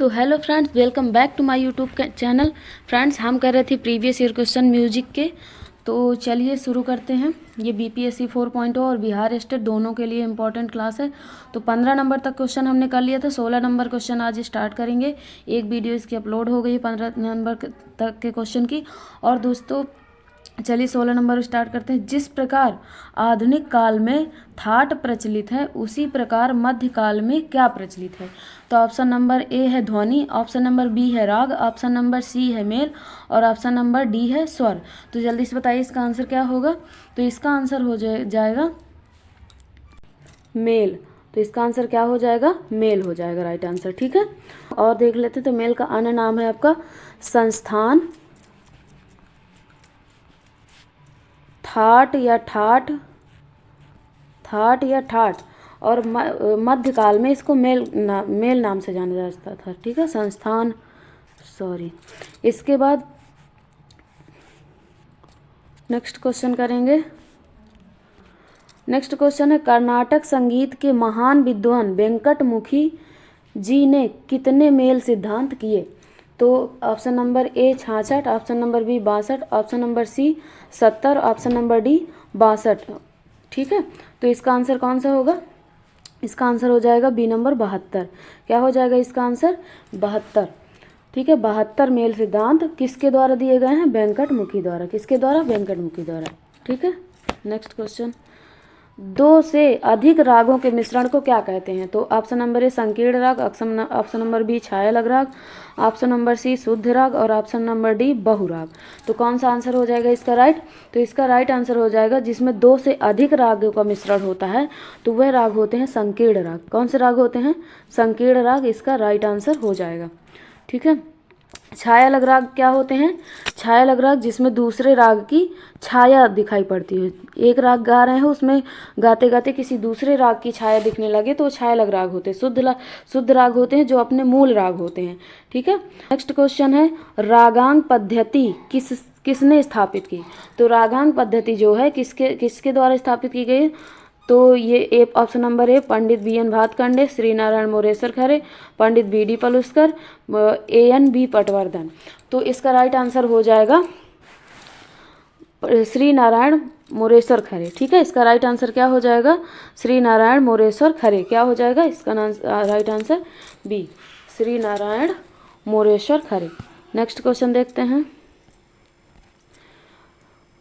तो hello friends, welcome back to my YouTube channel. Friends, हम कर रहे थे प्रीवियस ईयर क्वेश्चन म्यूजिक के। तो चलिए शुरू करते हैं। ये बीपीएससी 4.0 और बिहार स्टेट दोनों के लिए इम्पोर्टेंट क्लास है। तो 15 नंबर तक क्वेश्चन हमने कर लिया था, 16 नंबर क्वेश्चन आज स्टार्ट करेंगे। एक वीडियो इसकी अपलोड हो गई 15 नंबर तक के क्वेश्चन की। और दोस्तों चलिए 16 नंबर स्टार्ट करते हैं। जिस प्रकार आधुनिक काल में थाट प्रचलित है, उसी प्रकार मध्यकाल में क्या प्रचलित है? तो ऑप्शन नंबर ए है ध्वनि, ऑप्शन नंबर बी है राग, ऑप्शन नंबर सी है मेल और ऑप्शन नंबर डी है स्वर। तो जल्दी से बताइए इसका आंसर क्या होगा। तो इसका आंसर हो जाएगा मेल। तो इसका आंसर क्या हो जाएगा? मेल हो जाएगा राइट आंसर। ठीक है, और देख लेते। तो मेल का अन्य नाम है आपका संस्थान, थाट या ठाट, थाट या ठाट, और मध्यकाल में इसको मेल नाम से जाना जाता था। ठीक है, संस्थान, सॉरी। इसके बाद नेक्स्ट क्वेश्चन करेंगे। नेक्स्ट क्वेश्चन है, कर्नाटक संगीत के महान विद्वान वेंकटमुखी जी ने कितने मेल सिद्धांत किए? तो option number A 66, option number B 62, option number C 70, option number D 62। ठीक है, तो इसका आंसर कौन सा होगा? इसका आंसर हो जाएगा बी नंबर 72। क्या हो जाएगा इसका आंसर? 72। ठीक है, 72 मेल सिद्धांत किसके द्वारा दिए गए हैं? वेंकटमुखी द्वारा। किसके द्वारा? वेंकटमुखी द्वारा। ठीक है, नेक्स्ट क्वेश्चन, दो से अधिक रागों के मिश्रण को क्या कहते हैं? तो ऑप्शन नंबर ए संकीर्ण राग, ऑप्शन नंबर बी छाया राग, ऑप्शन नंबर सी शुद्ध राग और ऑप्शन नंबर डी बहुराग। तो कौन सा आंसर हो जाएगा इसका राइट? तो इसका राइट आंसर हो जाएगा जिसमें दो से अधिक रागों का मिश्रण होता है, तो वह राग होते हैं संकीर्ण राग। कौन से राग होते हैं? संकीर्ण राग इसका राइट आंसर हो जाएगा। ठीक है, छाया लग राग क्या होते हैं? छाया लग राग जिसमें दूसरे राग की छाया दिखाई पड़ती है। एक राग गा रहे हैं, उसमें गाते गाते किसी दूसरे राग की छाया दिखने लगे तो छाया लग राग होते हैं। शुद्ध राग होते हैं जो अपने मूल राग होते हैं। ठीक है, नेक्स्ट क्वेश्चन है, रागांग पद्धति किसने स्थापित की? तो रागांग पद्धति जो है किसके द्वारा स्थापित की गई? तो ये option number A Pandit BN. Bhatkhande, Shri Narayan Moreshwar Khare, Pandit BD. Paluskar, AN. B. Patwardhan. तो इसका राइट आंसर हो जाएगा श्री नारायण मोरेश्वर खरे। ठीक है, इसका राइट आंसर क्या हो जाएगा? श्री नारायण मोरेश्वर खरे। क्या हो जाएगा इसका right answer? B, Shri Narayan Moreshwar Khare. Next question देखते हैं,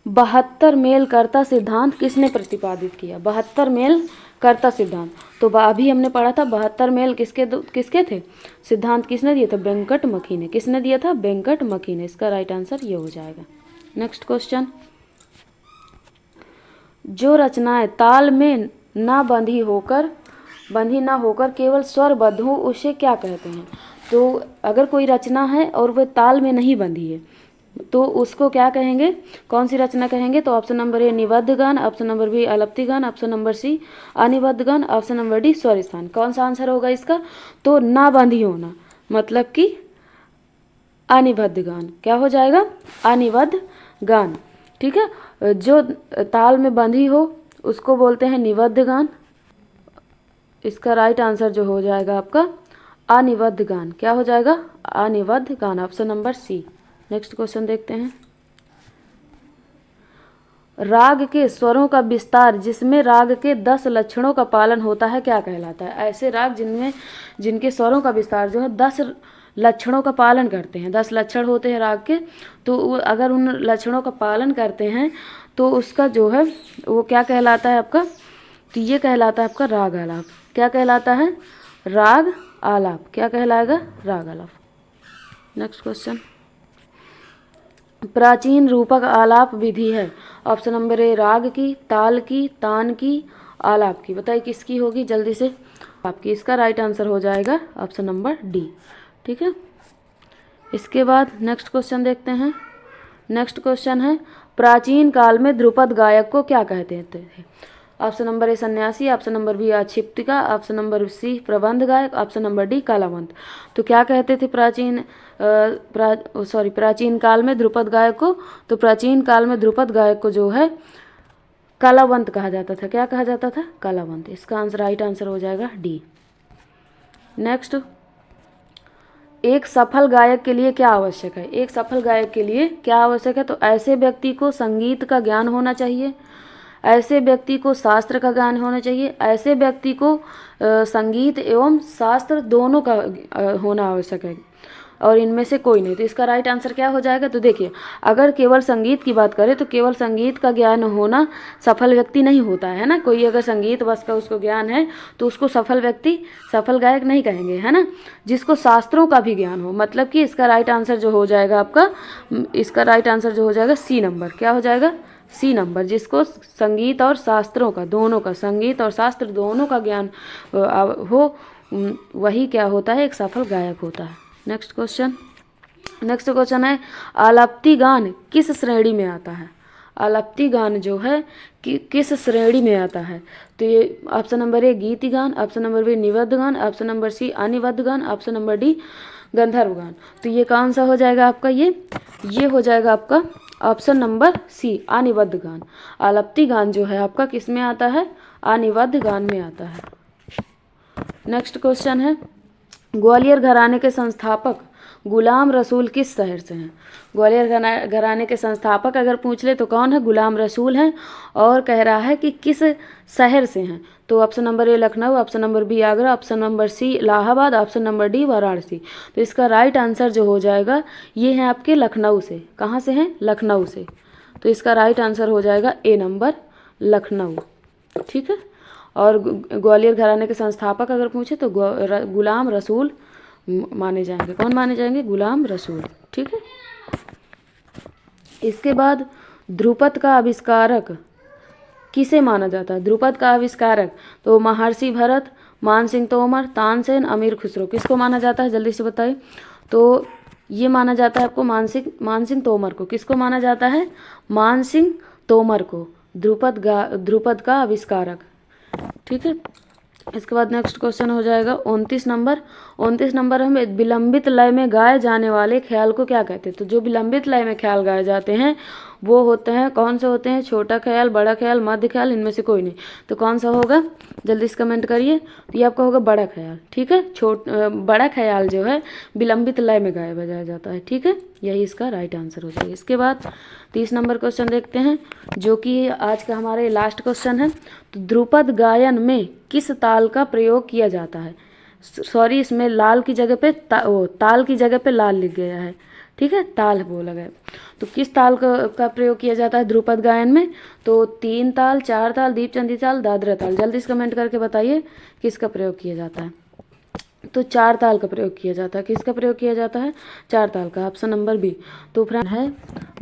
72 मेल कर्ता सिद्धांत किसने प्रतिपादित किया? 72 मेल कर्ता सिद्धांत, तो अभी हमने पढ़ा था 72 मेल किसके थे? सिद्धांत किसने दिया था? वेंकटमुखी ने। किसने दिया था? वेंकटमुखी ने। इसका राइट आंसर ये हो जाएगा। नेक्स्ट क्वेश्चन, जो रचनाएं ताल में ना बंधी ना होकर केवल स्वरबद्ध हो, उसे क्या कहते हैं? तो अगर कोई रचना है और वह ताल में नहीं बंधी है तो उसको क्या कहेंगे? कौन सी रचना कहेंगे? तो ऑप्शन नंबर ए निबद्ध गान, ऑप्शन नंबर बी अलप्ति गान, ऑप्शन नंबर सी अनिबद्ध गान, ऑप्शन नंबर डी स्वर स्थान। कौन सा आंसर होगा इसका? तो ना बंधी होना मतलब कि अनिबद्ध गान। क्या हो जाएगा? अनिबद्ध गान। ठीक है, जो ताल में बंधी हो उसको बोलते हैं निबद्ध गान। इसका राइट आंसर जो हो जाएगा आपका अनिबद्ध गान। क्या हो जाएगा? अनिबद्ध गान, option number C. Next question देखते हैं, राग के स्वरों का विस्तार जिसमें राग के 10 लक्षणों का पालन होता है क्या कहलाता है? ऐसे राग जिनके स्वरों का विस्तार जो है 10 लक्षणों का पालन करते हैं। 10 लक्षण होते हैं राग के, तो अगर उन लक्षणों का पालन करते हैं तो उसका जो है वो क्या कहलाता है आपका? तो ये कहलाता है आपका राग आलाप। क्या कहलाता है? राग आलाप। क्या कहलाएगा? राग आलाप। नेक्स्ट क्वेश्चन, प्राचीन रूपक आलाप विधि है। ऑप्शन नंबर ए राग की, ताल की, तान की, आलाप की। बताइए किसकी होगी जल्दी से? आपकी। इसका राइट आंसर हो जाएगा ऑप्शन नंबर डी। ठीक है, इसके बाद नेक्स्ट क्वेश्चन देखते हैं। नेक्स्ट क्वेश्चन है, प्राचीन काल में ध्रुपद गायक को क्या कहते थे? ऑप्शन नंबर ए सन्यासी, ऑप्शन नंबर बी आक्षिप्तिका, ऑप्शन नंबर सी प्रबंध गायक, ऑप्शन नंबर डी कलावंत। तो क्या कहते थे प्राचीन काल में ध्रुपद गायक को? तो प्राचीन काल में ध्रुपद गायक को जो है कलावंत कहा जाता था। क्या कहा जाता था? कलावंत। इसका आंसर राइट आंसर हो जाएगा डी। नेक्स्ट, एक सफल गायक के लिए क्या आवश्यक है? एक सफल गायक के लिए क्या आवश्यक है? तो ऐसे व्यक्ति को संगीत का ज्ञान होना चाहिए, ऐसे व्यक्ति को शास्त्र का ज्ञान होना चाहिए, ऐसे व्यक्ति को संगीत एवं शास्त्र दोनों का होना आवश्यक है, और इनमें से कोई नहीं। तो इसका राइट आंसर क्या हो जाएगा? तो देखिए, अगर केवल संगीत की बात करें तो केवल संगीत का ज्ञान होना सफल व्यक्ति नहीं होता है ना। कोई अगर संगीत बस का उसको ज्ञान है तो उसको सफल व्यक्ति, सफल गायक नहीं कहेंगे, है ना। जिसको शास्त्रों का भी ज्ञान हो, मतलब कि इसका राइट आंसर जो हो जाएगा आपका, इसका राइट आंसर जो हो जाएगा सी नंबर। क्या हो जाएगा? C number. जिसको संगीत और शास्त्रों का, दोनों का, संगीत और शास्त्र दोनों का ज्ञान हो, वही क्या होता है? एक सफल गायक होता है। नेक्स्ट क्वेश्चन है, आलाप्ती गान किस श्रेणी में आता है? आलाप्ती गान जो है किस श्रेणी में आता है? तो ये ऑप्शन नंबर ए गीति गान, ऑप्शन नंबर बी निबद्ध गान, ऑप्शन नंबर सी अनिबद्ध गान, ऑप्शन नंबर डी गंधर्व गान। तो ये कौन सा हो जाएगा आपका? ये हो जाएगा आपका ऑप्शन नंबर सी अनिबद्ध गान। आलाप्ती गान जो है आपका किस में आता है? अनिबद्ध गान में आता है। नेक्स्ट क्वेश्चन है, ग्वालियर घराने के संस्थापक गुलाम रसूल किस शहर से हैं? ग्वालियर घराने के संस्थापक अगर पूछ ले तो कौन है? गुलाम रसूल हैं, और कह रहा है कि किस शहर से हैं। तो option number A Lucknow, option number B Agra, option number C Allahabad, option number D Varanasi. तो इसका राइट आंसर जो हो जाएगा ये है आपके लखनऊ से। कहाँ से हैं? लखनऊ से। तो इसका राइट आंसर हो जाएगा ए नंबर, लखनऊ। ठीक है। और ग्वालियर घराने के संस्थापक अगर पूछे तो गुलाम रसूल माने जाएंगे। कौन माने जाएंगे? गुलाम रसूल। ठीक है। इसके बाद ध्रुपद का आविष्कारक किसे माना जाता है? ध्रुपद का आविष्कारक तो महर्षि भरत, मान सिंह तोमर, तानसेन, अमीर खुसरो। किसको माना जाता है? जल्दी से बताइए। तो ये माना जाता है आपको मान सिंह तोमर को। किसको माना जाता है? मान सिंह तोमर को, ध्रुपद का आविष्कारक। ठीक है। इसके बाद नेक्स्ट क्वेश्चन हो जाएगा 29 नंबर। 29 नंबर हमें विलंबित लय में गाए जाने वाले ख्याल को क्या कहते हैं? तो जो विलंबित लय में ख्याल गाए जाते हैं वो होते हैं, कौन से होते हैं? छोटा ख्याल, बड़ा ख्याल, मध्य ख्याल, इनमें से कोई नहीं। तो कौन सा होगा? जल्दी से कमेंट करिए। तो ये आपका होगा बड़ा ख्याल। ठीक है। बड़ा ख्याल जो है विलंबित लय में गाया बजाया जाता है। ठीक है। यही इसका राइट आंसर हो जाएगा। इसके बाद 30 नंबर क्वेश्चन देखते हैं, जो कि आज का हमारे लास्ट क्वेश्चन है। तो ध्रुपद गायन में किस ताल का प्रयोग किया जाता है? सॉरी, इसमें लाल की जगह पे ताल की जगह पे लाल लिख गया है। ठीक है, ताल बोला गया। तो किस ताल का प्रयोग किया जाता है ध्रुपद गायन में? तो 3 ताल, 4 ताल, दीपचंदी ताल, दादरा ताल। जल्दी से कमेंट करके बताइए किसका प्रयोग किया जाता है। तो 4 ताल का प्रयोग किया जाता है। किसका प्रयोग किया जाता है? 4 ताल का, ऑप्शन नंबर बी। तो फ्रेंड है,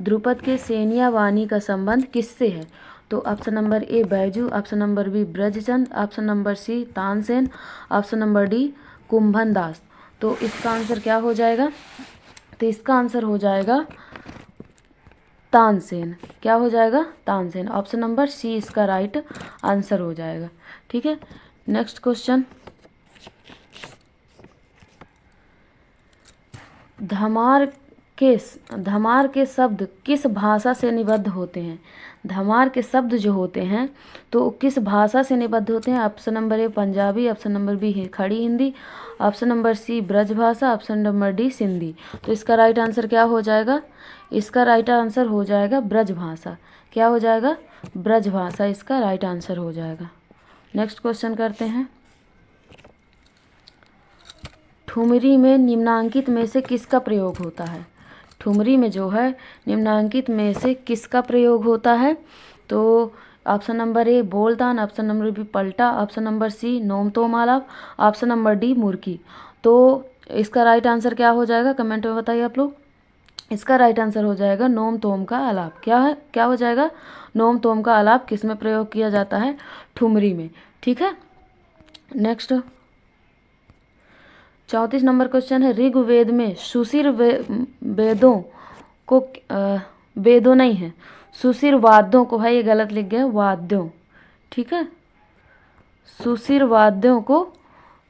ध्रुपद के सेनिया वाणी का संबंध किससे है? तो option number A Baiju, option number B Brajchand, option number C Tansen, option number D Kumbhan Das. तो इसका आंसर क्या हो जाएगा? तो इसका आंसर हो जाएगा तानसेन। क्या हो जाएगा? तानसेन। ऑप्शन नंबर सी इसका राइट आंसर हो जाएगा। ठीक है। नेक्स्ट क्वेश्चन, धमार के शब्द किस भाषा से निबद्ध होते हैं? धमार के शब्द जो होते हैं तो किस भाषा से निबद्ध होते हैं? Option number A Punjabi, option number B Khari Hindi, option number C Braj Bhasha, option number D Sindhi. तो इसका राइट आंसर क्या हो जाएगा? इसका राइट आंसर हो जाएगा ब्रज भाषा। क्या हो जाएगा? ब्रज भाषा इसका राइट आंसर हो जाएगा। नेक्स्ट क्वेश्चन करते हैं, ठुमरी में निम्नांकित में से किसका प्रयोग होता है? ठुमरी में जो है निम्नांकित में से किसका प्रयोग होता है? तो ऑप्शन नंबर ए बोलतान, ऑप्शन नंबर बी पलटा, ऑप्शन नंबर सी नोम तोम आलाप, ऑप्शन नंबर डी मुर्की। तो इसका राइट आंसर क्या हो जाएगा? कमेंट में बताइए आप लोग। इसका राइट आंसर हो जाएगा नोम तोम का आलाप। क्या है? क्या हो जाएगा? नोम तोम का आलाप किस में प्रयोग किया जाता है? ठुमरी में। ठीक है। नेक्स्ट 34 नंबर क्वेश्चन है, ऋग्वेद में सुशिर वेदों को वेदों नहीं है, सुशिर वाद्यों को है, ये गलत लिख गया, वाद्यों। ठीक है। सुशिर वाद्यों को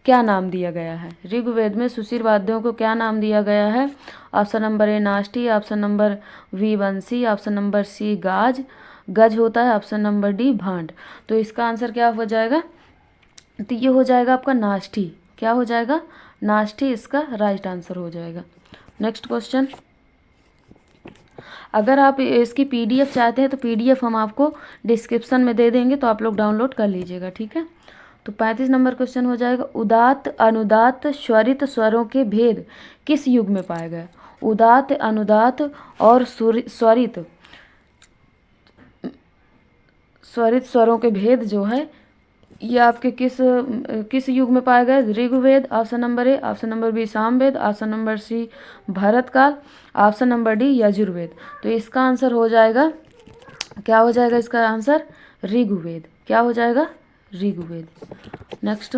क्या नाम दिया गया है? ऋग्वेद में सुशिर वाद्यों को क्या नाम दिया गया है? ऑप्शन नंबर ए नाष्टी, ऑप्शन नंबर बी बंसी, ऑप्शन नंबर सी गज होता है, ऑप्शन नंबर डी भांड। तो इसका आंसर क्या हो जाएगा? तो ये हो जाएगा आपका नाष्टी। क्या हो जाएगा? नाष्ठी इसका राइट आंसर हो जाएगा। नेक्स्ट क्वेश्चन, अगर आप इसकी पीडीएफ चाहते हैं तो पीडीएफ हम आपको डिस्क्रिप्शन में दे देंगे, तो आप लोग डाउनलोड कर लीजिएगा, ठीक है। तो 35 नंबर क्वेश्चन हो जाएगा, उदात्त अनुदात्त स्वरित स्वरों के भेद किस युग में पाए गए। उदात्त अनुदात्त और स्वरित स्वरों के भेद जो है ये आपके किस युग में पाए गए। Rigveda option number A, option number B Samveda, option number C Bharat काल, ऑप्शन नंबर डी यजुर्वेद। तो इसका आंसर हो जाएगा, क्या हो जाएगा इसका आंसर, ऋग्वेद। क्या हो जाएगा, ऋग्वेद। नेक्स्ट,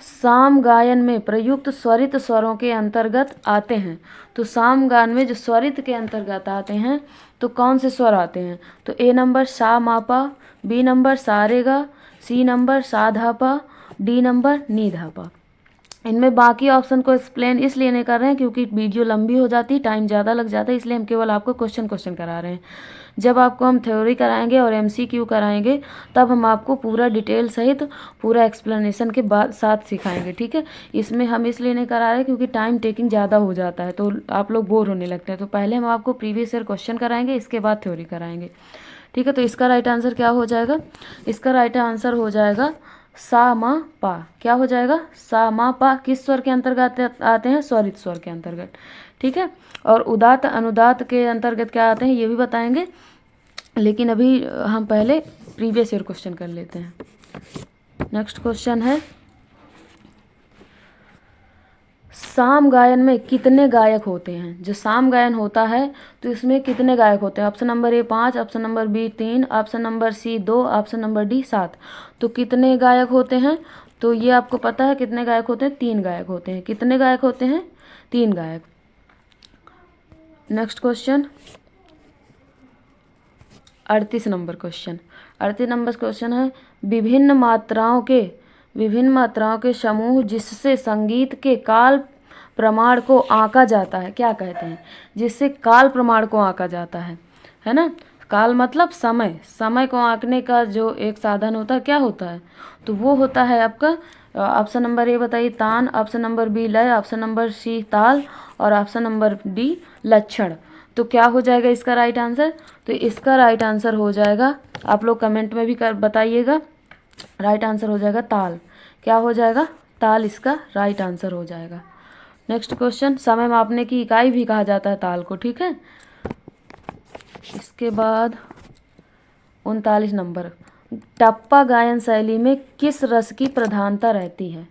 साम गायन में प्रयुक्त स्वरित स्वरों के अंतर्गत आते हैं। तो साम गायन में जो स्वरित के अंतर्गत आते हैं तो कौन से स्वर आते हैं। तो ए नंबर सा मापा, बी नंबर सा रेगा, सी नंबर सा धापा, डी नंबर नी धापा। इनमें बाकी ऑप्शन को एक्सप्लेन इसलिए नहीं कर रहे हैं क्योंकि वीडियो लंबी हो जाती है, टाइम ज़्यादा लग जाता है, इसलिए हम केवल आपको क्वेश्चन करा रहे हैं। जब आपको हम थ्योरी कराएंगे और एमसीक्यू कराएंगे तब हम आपको पूरा डिटेल सहित पूरा एक्सप्लेनेशन के बाद साथ सिखाएंगे, ठीक है। इसमें हम इसलिए नहीं करा रहे क्योंकि टाइम टेकिंग ज़्यादा हो जाता है तो आप लोग बोर होने लगते हैं। तो पहले हम आपको प्रीवियस ईयर क्वेश्चन कराएंगे, इसके बाद थ्योरी कराएंगे, ठीक है। तो इसका राइट आंसर क्या हो जाएगा, इसका राइट आंसर हो जाएगा सा मा पा। क्या हो जाएगा, सा मा पा किस स्वर के अंतर्गत आते हैं, स्वरित स्वर के अंतर्गत, ठीक है। और उदात्त अनुदात्त के अंतर्गत क्या आते हैं ये भी बताएंगे, लेकिन अभी हम पहले प्रीवियस ईयर क्वेश्चन कर लेते हैं। नेक्स्ट क्वेश्चन है, साम गायन में कितने गायक होते हैं। जो साम गायन होता है तो इसमें कितने गायक होते हैं। Option number A 5, option number B 3, option number C 2, option number D 7। तो कितने गायक होते हैं, तो ये आपको पता है कितने गायक होते हैं, 3 गायक होते हैं। कितने गायक होते हैं, 3 गायक। Next question 38 number question. 38 number question है, विभिन्न मात्राओं के समूह जिससे संगीत के काल प्रमाण को आंका जाता है क्या कहते हैं। जिससे काल प्रमाण को आंका जाता है ना। काल मतलब समय को आंकने का जो एक साधन होता है क्या होता है, तो वो होता है आपका ऑप्शन नंबर ए बताइए तान, ऑप्शन नंबर बी लय, ऑप्शन नंबर सी ताल और ऑप्शन नंबर डी लक्षण। तो क्या हो जाएगा इसका राइट आंसर, तो इसका राइट आंसर हो जाएगा, आप लोग कमेंट में भी बताइएगा, राइट आंसर हो जाएगा ताल। क्या हो जाएगा, ताल इसका राइट आंसर हो जाएगा। नेक्स्ट क्वेश्चन, समय मापने की इकाई भी कहा जाता है ताल को, ठीक है। इसके बाद 39 नंबर, टप्पा गायन शैली में किस रस की प्रधानता रहती है।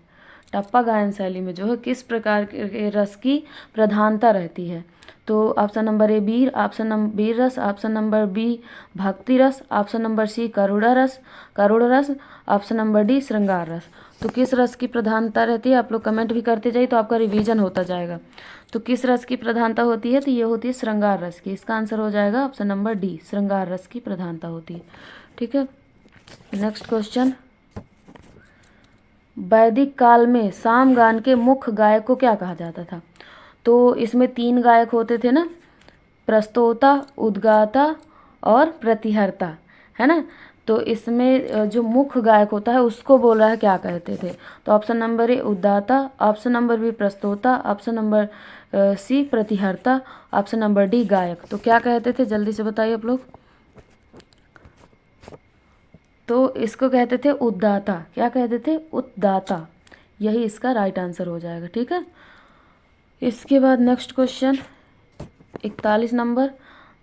टप्पा गायन शैली में जो है किस प्रकार के रस की प्रधानता रहती है। तो ऑप्शन नंबर ए वीर, ऑप्शन नंबर वीर रस, ऑप्शन नंबर बी भक्ति रस, ऑप्शन नंबर सी करुण रस, ऑप्शन नंबर डी श्रृंगार रस। तो किस रस की प्रधानता रहती है, आप लोग कमेंट भी करते जाइए तो आपका रिवीजन होता जाएगा। तो किस रस की प्रधानता होती है, तो ये होती है श्रृंगार रस की। इसका आंसर हो जाएगा ऑप्शन नंबर डी, श्रृंगार रस की प्रधानता होती है, ठीक है। नेक्स्ट क्वेश्चन, वैदिक काल में सामगान के मुख्य गायक को क्या कहा जाता था। तो इसमें 3 गायक होते थे ना, प्रस्तोता, उद्गाता और प्रतिहर्ता, है ना। तो इसमें जो मुख्य गायक होता है उसको बोल रहा है क्या कहते थे। तो ऑप्शन नंबर ए उद्गाता, ऑप्शन नंबर बी प्रस्तोता, ऑप्शन नंबर सी प्रतिहर्ता, ऑप्शन नंबर डी गायक। तो क्या कहते थे जल्दी से बताइए आप लोग। तो इसको कहते थे उद्गाता। क्या कहते थे, उद्गाता। यही इसका राइट आंसर हो जाएगा, ठीक है। इसके बाद नेक्स्ट क्वेश्चन 41 नंबर,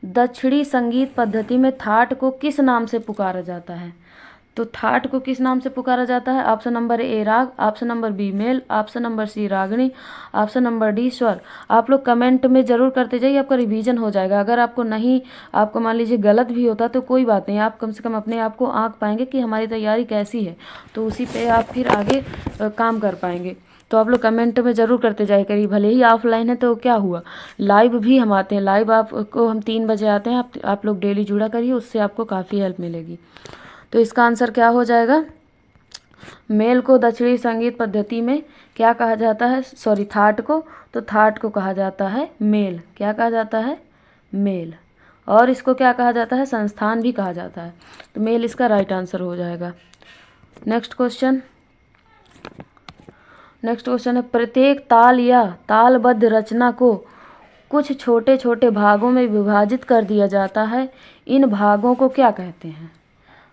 दक्षिणी संगीत पद्धति में थाट को किस नाम से पुकारा जाता है। तो थाट को किस नाम से पुकारा जाता है। ऑप्शन नंबर ए राग, ऑप्शन नंबर बी मेल, ऑप्शन नंबर सी रागनी, ऑप्शन नंबर डी स्वर। आप लोग कमेंट में ज़रूर करते जाइए, आपका रिवीजन हो जाएगा। अगर आपको नहीं, आपको मान लीजिए गलत भी होता तो कोई बात नहीं, आप कम से कम अपने आप को आंक पाएंगे कि हमारी तैयारी कैसी है, तो उसी पे आप फिर आगे काम कर पाएंगे। तो आप लोग कमेंट में ज़रूर करते जाए करिए, भले ही ऑफलाइन है तो क्या हुआ, लाइव भी हम आते हैं। लाइव आपको हम 3 बजे आते हैं, आप लोग डेली जुड़ा करिए, उससे आपको काफ़ी हेल्प मिलेगी। तो इसका आंसर क्या हो जाएगा, मेल को दक्षिणी संगीत पद्धति में क्या कहा जाता है, सॉरी थाट को, तो थाट को कहा जाता है मेल। क्या कहा जाता है, मेल। और इसको क्या कहा जाता है, संस्थान भी कहा जाता है। तो मेल इसका राइट आंसर हो जाएगा। नेक्स्ट क्वेश्चन नेक्स्ट क्वेश्चन है, प्रत्येक ताल या तालबद्ध रचना को कुछ छोटे छोटे भागों में विभाजित कर दिया जाता है, इन भागों को क्या कहते हैं?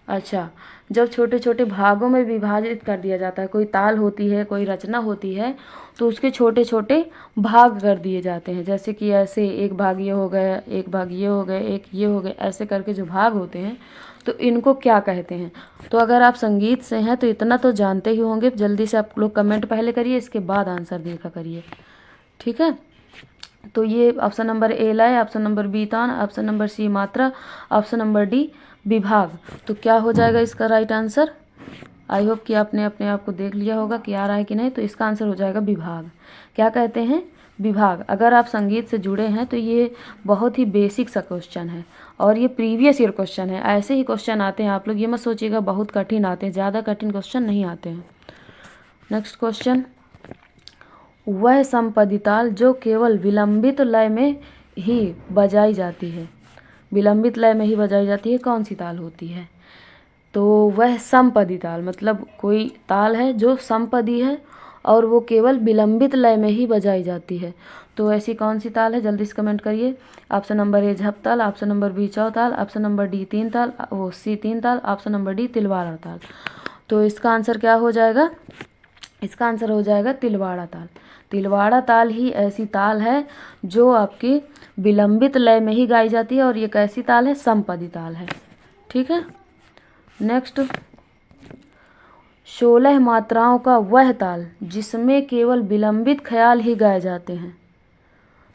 अच्छा, जब छोटे छोटे भागों में विभाजित कर दिया जाता है, कोई ताल होती है, कोई रचना होती है, तो उसके छोटे छोटे भाग कर दिए जाते हैं। जैसे कि ऐसे एक भाग ये हो गया, एक भाग ये हो गए, एक ये हो गए, ऐसे करके जो भाग होते हैं तो इनको क्या कहते हैं? तो अगर आप संगीत से हैं तो इतना तो जानते ही होंगे। जल्दी से आप लोग कमेंट पहले करिए, इसके बाद आंसर देखा करिए, ठीक है। तो ये ऑप्शन नंबर ए लय, ऑप्शन नंबर बी तान, ऑप्शन नंबर सी मात्रा, ऑप्शन नंबर डी विभाग। तो क्या हो जाएगा इसका राइट आंसर? आई होप कि आपने अपने आप को देख लिया होगा कि आ रहा है कि नहीं। तो इसका आंसर हो जाएगा विभाग। क्या कहते हैं? विभाग। अगर आप संगीत से जुड़े हैं तो ये बहुत ही बेसिक सा क्वेश्चन है और ये प्रीवियस ईयर क्वेश्चन है। ऐसे ही क्वेश्चन आते हैं, आप लोग ये मत सोचिएगा बहुत कठिन आते हैं, ज़्यादा कठिन क्वेश्चन नहीं आते हैं। नेक्स्ट क्वेश्चन, वह समपदी ताल जो केवल विलंबित लय में ही बजाई जाती है, विलंबित लय में ही बजाई जाती है, कौन सी ताल होती है? तो वह समपदी ताल, मतलब कोई ताल है जो समपदी है और वो केवल विलंबित लय में ही बजाई जाती है। तो ऐसी कौन सी ताल है? जल्दी से कमेंट करिए। ऑप्शन नंबर ए झप ताल, ऑप्शन नंबर बी चौ ताल, ऑप्शन नंबर डी तीन ताल, वो सी तीन ताल, ऑप्शन नंबर डी तिलवाड़ा ताल। तो इसका आंसर क्या हो जाएगा? इसका आंसर हो जाएगा तिलवाड़ा ताल। तिलवाड़ा ताल ही ऐसी ताल है जो आपकी विलंबित लय में ही गाई जाती है और ये कैसी ताल है? समपदी ताल है, ठीक है। नेक्स्ट, 16 मात्राओं का वह ताल जिसमें केवल विलंबित ख्याल ही गाए जाते हैं।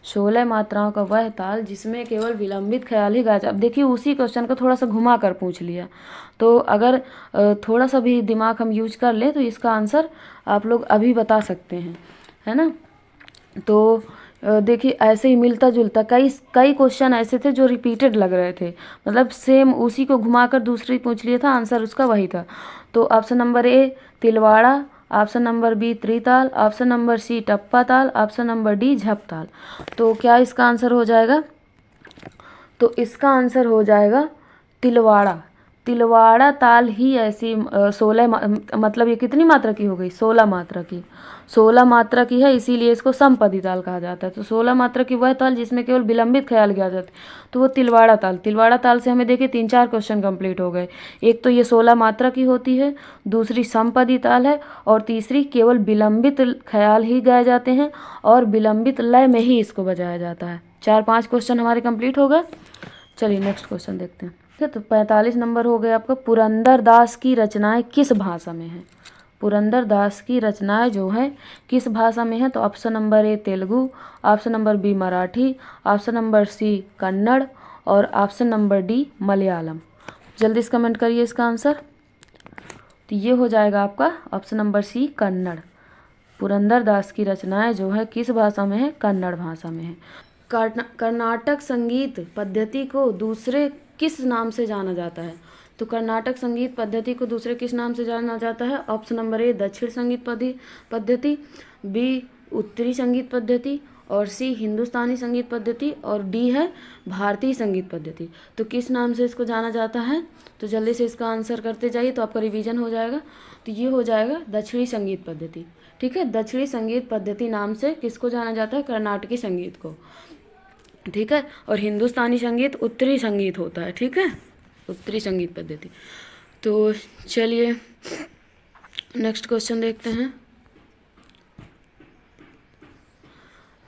16 मात्राओं का वह ताल जिसमें केवल विलंबित ख्याल ही गाया जाता है। अब देखिए उसी क्वेश्चन को थोड़ा सा घुमा कर पूछ लिया, तो अगर थोड़ा सा भी दिमाग हम यूज कर लें तो इसका आंसर आप लोग अभी बता सकते हैं, है ना। तो देखिए ऐसे ही मिलता जुलता कई क्वेश्चन ऐसे थे जो रिपीटेड लग रहे थे, मतलब सेम उसी को घुमाकर दूसरी पूछ लिया था, आंसर उसका वही था। तो ऑप्शन नंबर ए तिलवाड़ा, ऑप्शन नंबर बी त्रिताल, ऑप्शन नंबर सी टप्पा ताल, ऑप्शन नंबर डी झप ताल। तो क्या इसका आंसर हो जाएगा? तो इसका आंसर हो जाएगा तिलवाड़ा। तिलवाड़ा ताल ही ऐसी 16 मतलब ये कितनी मात्रा की हो गई? 16 मात्रा की। 16 मात्रा की है, इसीलिए इसको समपदी ताल कहा जाता है। तो 16 मात्रा की वह ताल जिसमें केवल विलंबित ख्याल गाया जाता है, तो वो तिलवाड़ा ताल। तिलवाड़ा ताल से हमें देखिए 3-4 क्वेश्चन कंप्लीट हो गए। एक तो ये 16 मात्रा की होती है, दूसरी समपदी ताल है, और तीसरी केवल विलंबित ख्याल ही गाए जाते हैं और विलंबित लय में ही इसको बजाया जाता है। 4-5 क्वेश्चन हमारे कंप्लीट हो गए। चलिए नेक्स्ट क्वेश्चन देखते हैं। ठीक है, तो 45 नंबर हो गया आपका, पुरंदर दास की रचनाएं किस भाषा में हैं? पुरंदर दास की रचनाएं जो है किस भाषा में है? तो option number A Telugu, option number B Marathi, option number C Kannada और ऑप्शन नंबर डी मलयालम। जल्दी से कमेंट करिए इसका आंसर। तो ये हो जाएगा आपका option number C Kannada. Purandar Das की रचनाएं जो है किस भाषा में है? कन्नड़ भाषा में है। कर्नाटक संगीत पद्धति को दूसरे किस नाम से जाना जाता है? तो कर्नाटक संगीत पद्धति को दूसरे किस नाम से जाना जाता है? ऑप्शन नंबर ए दक्षिण संगीत पद्धति, बी उत्तरी संगीत पद्धति, और सी हिंदुस्तानी संगीत पद्धति, और डी है भारतीय संगीत पद्धति। तो किस नाम से इसको जाना जाता है? तो जल्दी से इसका आंसर करते जाइए तो आपका रिवीजन हो जाएगा। तो ये हो जाएगा दक्षिणी संगीत पद्धति। ठीक है, दक्षिणी संगीत पद्धति नाम से किसको जाना जाता है? कर्नाटकी संगीत को। ठीक है, और हिंदुस्तानी संगीत उत्तरी संगीत होता है। ठीक है, उत्तरी संगीत पद्धति। तो चलिए नेक्स्ट क्वेश्चन देखते हैं।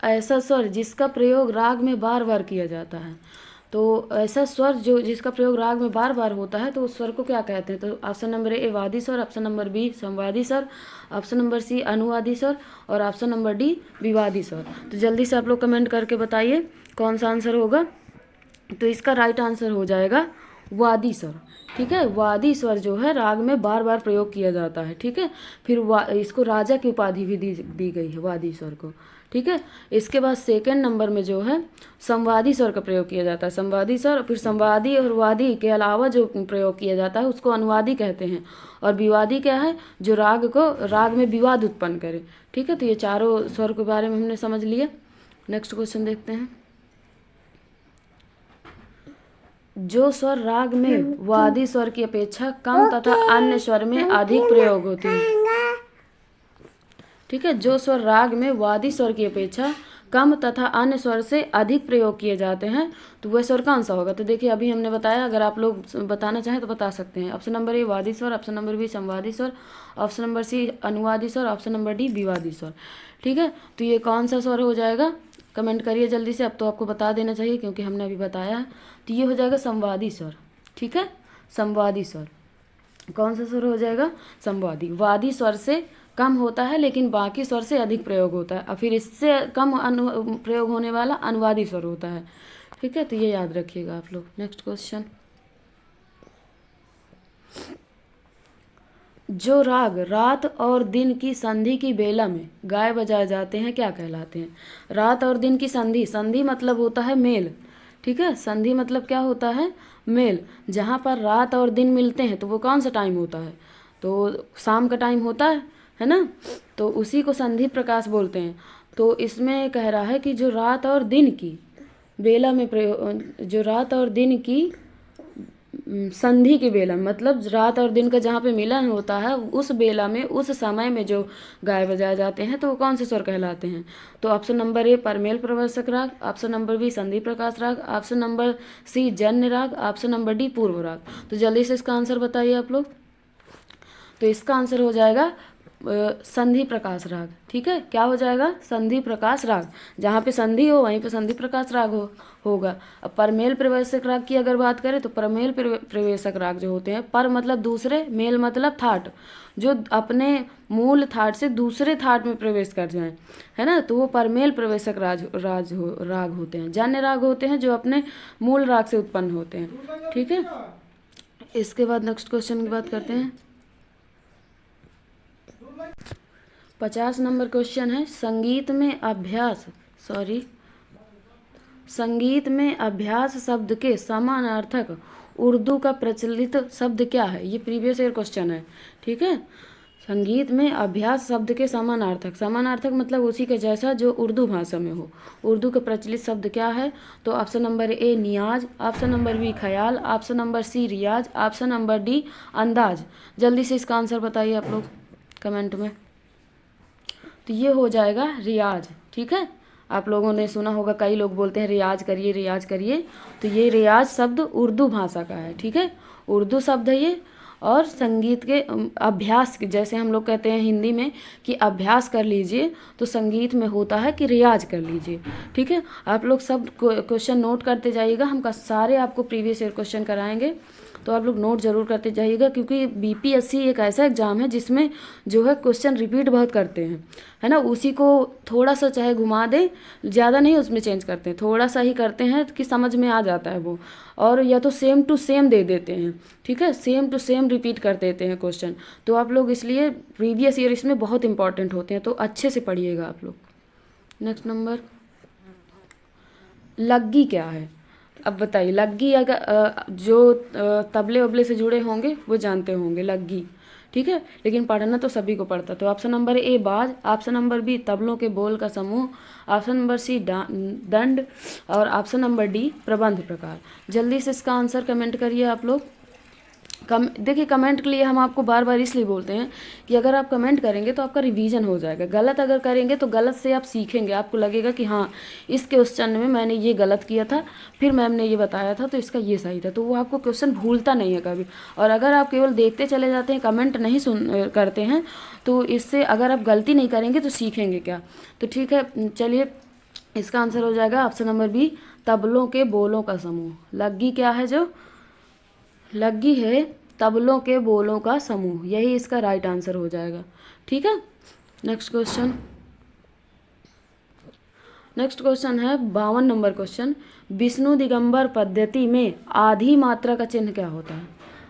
ऐसा स्वर जिसका प्रयोग राग में बार बार किया जाता है। तो ऐसा स्वर जो जिसका प्रयोग राग में बार बार होता है तो उस स्वर को क्या कहते हैं? तो ऑप्शन नंबर ए वादी स्वर, ऑप्शन नंबर बी संवादी स्वर, ऑप्शन नंबर सी अनुवादी स्वर और ऑप्शन नंबर डी विवादी स्वर। तो जल्दी से आप लोग कमेंट करके बताइए कौन सा आंसर होगा। तो इसका राइट आंसर हो जाएगा वादी स्वर। ठीक है, वादी स्वर जो है राग में बार बार प्रयोग किया जाता है। ठीक है, फिर इसको राजा की उपाधि भी दी गई है वादी स्वर को। ठीक है, इसके बाद सेकंड नंबर में जो है संवादी स्वर का प्रयोग किया जाता है। संवादी स्वर, फिर संवादी और वादी के अलावा जो प्रयोग किया जाता है उसको अनुवादी कहते हैं। और विवादी क्या है? जो राग में विवाद उत्पन्न करे। ठीक है, तो ये चारों स्वर के बारे में हमने समझ लिया। नेक्स्ट क्वेश्चन देखते हैं। जो स्वर राग में वादी स्वर की अपेक्षा कम तथा अन्य स्वर में अधिक प्रयोग होती है। ठीक है। जो स्वर राग में वादी स्वर की अपेक्षा कम तथा अन्य स्वर से अधिक प्रयोग किए जाते हैं तो वह स्वर कौन सा होगा। तो देखिए अभी हमने बताया, अगर आप लोग बताना चाहें तो बता सकते हैं। ऑप्शन नंबर ए वादी स्वर, ऑप्शन नंबर बी संवादी स्वर, ऑप्शन नंबर सी अनुवादी स्वर, ऑप्शन नंबर डी विवादी स्वर। ठीक है, तो ये कौन सा स्वर हो जाएगा, कमेंट करिए जल्दी से। अब तो आपको बता देना चाहिए क्योंकि हमने अभी बताया है। तो ये हो जाएगा संवादी स्वर। ठीक है, संवादी स्वर। कौन सा स्वर हो जाएगा, संवादी। वादी स्वर से कम होता है लेकिन बाकी स्वर से अधिक प्रयोग होता है, और फिर इससे कम प्रयोग होने वाला अनुवादी स्वर होता है। ठीक है, तो ये याद रखिएगा आप लोग। नेक्स्ट क्वेश्चन, जो राग रात और दिन की संधि की बेला में गाए बजाए जाते हैं क्या कहलाते हैं। रात और दिन की संधि, संधि मतलब होता है मेल। ठीक है, संधि मतलब क्या होता है, मेल। जहाँ पर रात और दिन मिलते हैं तो वो कौन सा टाइम होता है, तो शाम का टाइम होता है ना, तो उसी को संधि प्रकाश बोलते हैं। तो इसमें कह रहा है कि जो रात और दिन की बेला में प्रयोग, जो रात और दिन की संधि की बेला मतलब रात और दिन का जहाँ पे मिलन होता है उस बेला में, उस समय में जो गाए बजाए जाते हैं तो वो कौन से स्वर कहलाते हैं। तो ऑप्शन नंबर ए परमेल प्रवर्षक राग, ऑप्शन नंबर बी संधि प्रकाश राग, ऑप्शन नंबर सी जन्य राग, ऑप्शन नंबर डी पूर्व राग। तो जल्दी से इसका आंसर बताइए आप लोग। तो इसका आंसर हो जाएगा संधि प्रकाश राग। ठीक है, क्या हो जाएगा, संधि प्रकाश राग। जहाँ पे संधि हो वहीं पे संधि प्रकाश राग होगा। अब परमेल प्रवेशक राग की अगर बात करें तो परमेल प्रवेशक राग जो होते हैं, पर मतलब दूसरे, मेल मतलब थाट, जो अपने मूल थाट से दूसरे थाट में प्रवेश कर जाएं, है ना, तो वो परमेल प्रवेशक राग होते हैं। जन्य राग होते हैं जो अपने मूल राग से उत्पन्न होते हैं। ठीक है, इसके बाद नेक्स्ट क्वेश्चन की बात करते हैं। 50 नंबर क्वेश्चन है, संगीत में अभ्यास शब्द के समानार्थक उर्दू का प्रचलित शब्द क्या है। ये प्रीवियस ईयर क्वेश्चन है। ठीक है, संगीत में अभ्यास शब्द के समानार्थक, समानार्थक मतलब उसी के जैसा जो उर्दू भाषा में हो, उर्दू का प्रचलित शब्द क्या है। तो ऑप्शन नंबर ए नियाज, ऑप्शन नंबर बी ख्याल, ऑप्शन नंबर सी रियाज, ऑप्शन नंबर डी अंदाज। जल्दी से इसका आंसर बताइए आप लोग कमेंट में। तो ये हो जाएगा रियाज। ठीक है, आप लोगों ने सुना होगा, कई लोग बोलते हैं रियाज करिए रियाज करिए, तो ये रियाज शब्द उर्दू भाषा का है। ठीक है, उर्दू शब्द है ये। और संगीत के अभ्यास के, जैसे हम लोग कहते हैं हिंदी में कि अभ्यास कर लीजिए, तो संगीत में होता है कि रियाज कर लीजिए। ठीक है, आप लोग सब क्वेश्चन नोट करते जाइएगा, हम सारे आपको प्रीवियस ईयर क्वेश्चन कराएंगे, तो आप लोग नोट जरूर करते जाइएगा, क्योंकि बीपीएससी एक ऐसा एग्जाम है जिसमें जो है क्वेश्चन रिपीट बहुत करते हैं, है ना। उसी को थोड़ा सा चाहे घुमा दें, ज़्यादा नहीं उसमें चेंज करते हैं, थोड़ा सा ही करते हैं कि समझ में आ जाता है वो, और या तो सेम टू सेम दे देते हैं। ठीक है, सेम टू सेम रिपीट कर देते हैं क्वेश्चन। तो आप लोग इसलिए प्रीवियस ईयर इसमें बहुत इंपॉर्टेंट होते हैं, तो अच्छे से पढ़िएगा आप लोग। नेक्स्ट नंबर, लग्गी क्या है। अब बताइए, लग्गी अगर जो तबले वबले से जुड़े होंगे वो जानते होंगे लग्गी। ठीक है, लेकिन पढ़ना तो सभी को पड़ता। तो ऑप्शन नंबर ए बाज, ऑप्शन नंबर बी तबलों के बोल का समूह, ऑप्शन नंबर सी दंड, और ऑप्शन नंबर डी प्रबंध प्रकार। जल्दी से इसका आंसर कमेंट करिए आप लोग। देखिए, कमेंट के लिए हम आपको बार बार इसलिए बोलते हैं कि अगर आप कमेंट करेंगे तो आपका रिवीजन हो जाएगा। गलत अगर करेंगे तो गलत से आप सीखेंगे, आपको लगेगा कि हाँ इस क्वेश्चन में मैंने ये गलत किया था, फिर मैम ने ये बताया था तो इसका ये सही था, तो वो आपको क्वेश्चन भूलता नहीं है कभी। और अगर आप केवल देखते चले जाते हैं, कमेंट नहीं करते हैं, तो इससे अगर आप गलती नहीं करेंगे तो सीखेंगे क्या। तो ठीक है, चलिए इसका आंसर हो जाएगा ऑप्शन नंबर बी तबलों के बोलों का समूह। लग्गी क्या है, जो लग्गी है तबलों के बोलों का समूह, यही इसका राइट आंसर हो जाएगा। ठीक है, नेक्स्ट क्वेश्चन है 52 नंबर क्वेश्चन, विष्णु दिगंबर पद्धति में आधी मात्रा का चिन्ह क्या होता है।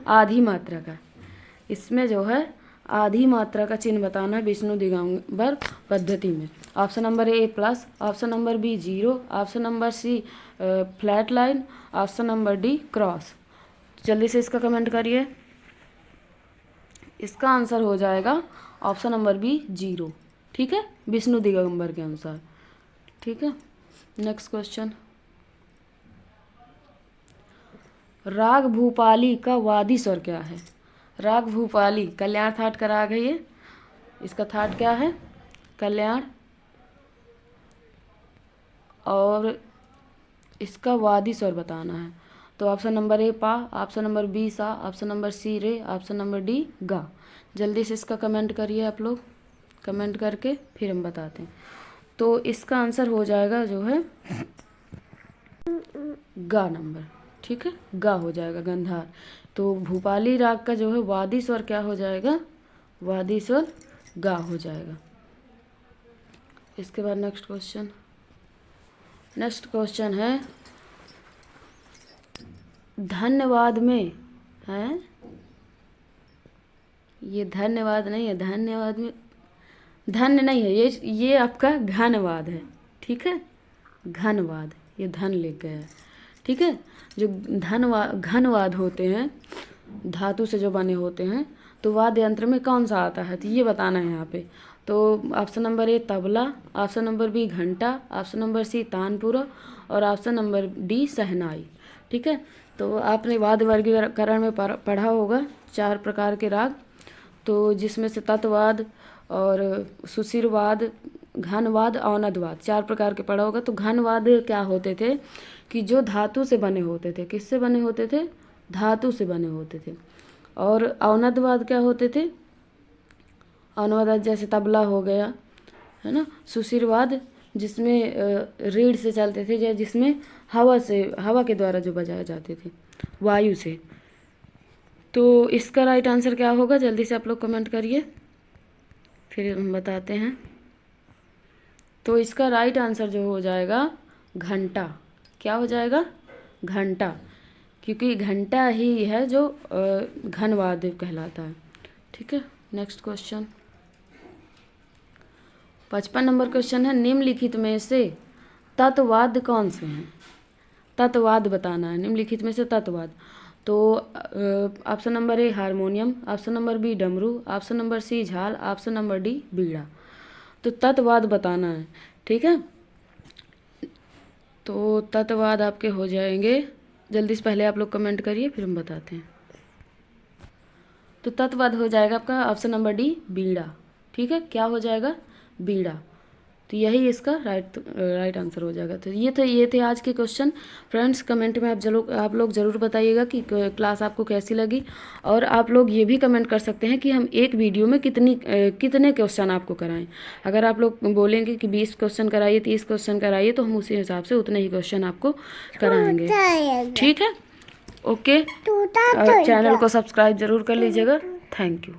आधी मात्रा का, इसमें जो है आधी मात्रा का चिन्ह बताना है विष्णु दिगंबर पद्धति में। Option number A plus, option number B zero, option number C flat line, option number D cross. जल्दी से इसका कमेंट करिए। इसका आंसर हो जाएगा ऑप्शन नंबर बी जीरो। ठीक है, विष्णु दिगंबर के अनुसार। ठीक है, नेक्स्ट क्वेश्चन, राग भूपाली का वादी स्वर क्या है। राग भूपाली कल्याण थाट का राग है ये, इसका थाट क्या है, कल्याण, और इसका वादी स्वर बताना है। तो ऑप्शन नंबर ए पा, ऑप्शन नंबर बी सा, ऑप्शन नंबर सी रे, ऑप्शन नंबर डी गा। जल्दी से इसका कमेंट करिए आप लोग, कमेंट करके फिर हम बताते हैं। तो इसका आंसर हो जाएगा जो है गा नंबर, ठीक है, गा हो जाएगा गंधार। तो भूपाली राग का जो है वादी स्वर क्या हो जाएगा, वादी स्वर गा हो जाएगा। इसके बाद नेक्स्ट क्वेश्चन है धन्यवाद में है, ये धन्यवाद नहीं है, धन्यवाद में धन्य नहीं है, ये आपका घनवाद है, ठीक है, घनवाद, ये धन लिख गया है, ठीक है। जो घनवाद होते हैं धातु से जो बने होते हैं, तो वाद्य यंत्र में कौन सा आता है, तो ये बताना है यहाँ पे। तो ऑप्शन नंबर ए तबला, ऑप्शन नंबर बी घंटा, ऑप्शन नंबर सी तानपुरा, और ऑप्शन नंबर डी शहनाई, ठीक है। तो आपने वाद्य वर्गीकरण में पढ़ा होगा 4 प्रकार के राग, तो जिसमें से तत्वाद और सुशिरवाद, घनवाद, औनदवाद 4 प्रकार के पढ़ा होगा। तो घनवाद क्या होते थे कि जो धातु से बने होते थे, किससे बने होते थे, धातु से बने होते थे। और औनदवाद क्या होते थे, औनदवाद जैसे तबला हो गया, है ना। सुशिरवाद जिसमें रीढ़ से चलते थे, या जिसमें हवा के द्वारा जो बजाए जाते थे, वायु से। तो इसका राइट आंसर क्या होगा, जल्दी से आप लोग कमेंट करिए, फिर हम बताते हैं। तो इसका राइट आंसर जो हो जाएगा घंटा, क्या हो जाएगा, घंटा, क्योंकि घंटा ही है जो घनवाद्य कहलाता है, ठीक है। नेक्स्ट क्वेश्चन 55 नंबर क्वेश्चन है निम्नलिखित में से तत्वाद कौन से हैं, तत्वाद बताना है, निम्नलिखित में से तत्वाद। तो option number A harmonium, option number B डमरू, ऑप्शन नंबर सी झाल, ऑप्शन नंबर डी बीड़ा। तो तत्वाद बताना है, ठीक है। तो तत्वाद आपके हो जाएंगे, जल्दी से पहले आप लोग कमेंट करिए, फिर हम बताते हैं। तो तत्वाद हो जाएगा आपका ऑप्शन नंबर डी बीड़ा, ठीक है, क्या हो जाएगा, बीड़ा। तो यही इसका राइट आंसर हो जाएगा। तो ये थे आज के क्वेश्चन। फ्रेंड्स कमेंट में आप लोग ज़रूर बताइएगा कि क्लास आपको कैसी लगी, और आप लोग ये भी कमेंट कर सकते हैं कि हम एक वीडियो में कितने क्वेश्चन आपको कराएं। अगर आप लोग बोलेंगे कि 20 क्वेश्चन कराइए, 30 क्वेश्चन कराइए, तो हम उसी हिसाब से उतने ही क्वेश्चन आपको कराएंगे, ठीक है। ओके, चैनल को सब्सक्राइब ज़रूर कर लीजिएगा। Thank you.